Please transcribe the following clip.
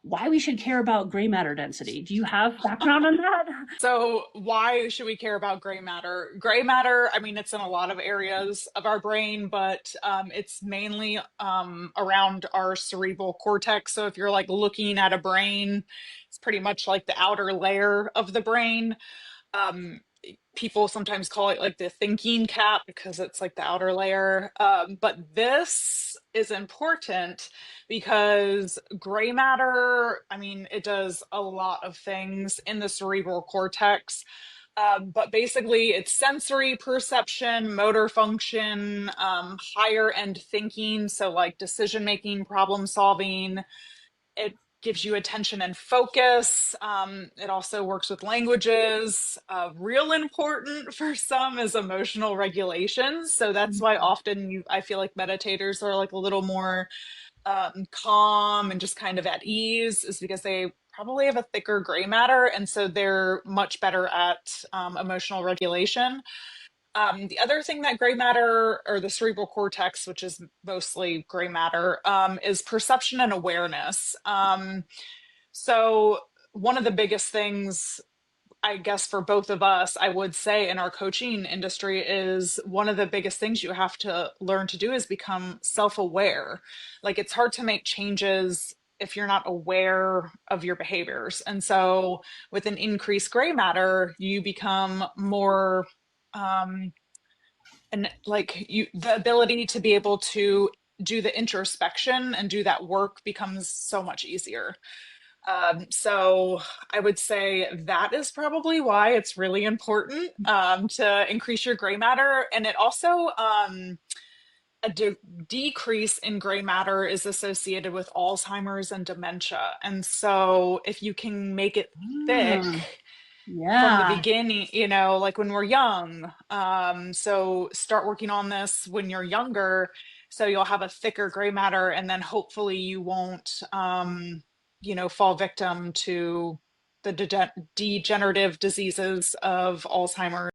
why we should care about gray matter density. Do you have background on that? So, why should we care about gray matter? Gray matter, I mean, it's in a lot of areas of our brain, but it's mainly around our cerebral cortex. So, if you're like looking at a brain, it's pretty much like the outer layer of the brain. Um, People sometimes call it like the thinking cap because it's like the outer layer. But this is important because gray matter, I mean, it does a lot of things in the cerebral cortex. But basically, it's sensory perception, motor function, higher end thinking. So, like decision making, problem solving, it gives you attention and focus. It also works with languages. Real important for some is emotional regulation. So that's why often I feel like meditators are like a little more calm and just kind of at ease, is because they probably have a thicker gray matter, and so they're much better at emotional regulation. The other thing that gray matter, or the cerebral cortex, which is mostly gray matter, is perception and awareness. So, one of the biggest things, I guess, for both of us, I would say in our coaching industry, is one of the biggest things you have to learn to do is become self aware. Like, it's hard to make changes if you're not aware of your behaviors. And so, with an increased gray matter, you become more. Um, and like you, the ability to be able to do the introspection and do that work becomes so much easier. So I would say that is probably why it's really important to increase your gray matter. And it also, a decrease in gray matter is associated with Alzheimer's and dementia. And so if you can make it thick Mm, from the yeah. beginning, like when we're young. So start working on this when you're younger, so you'll have a thicker gray matter, and then hopefully you won't, fall victim to the degenerative diseases of Alzheimer's.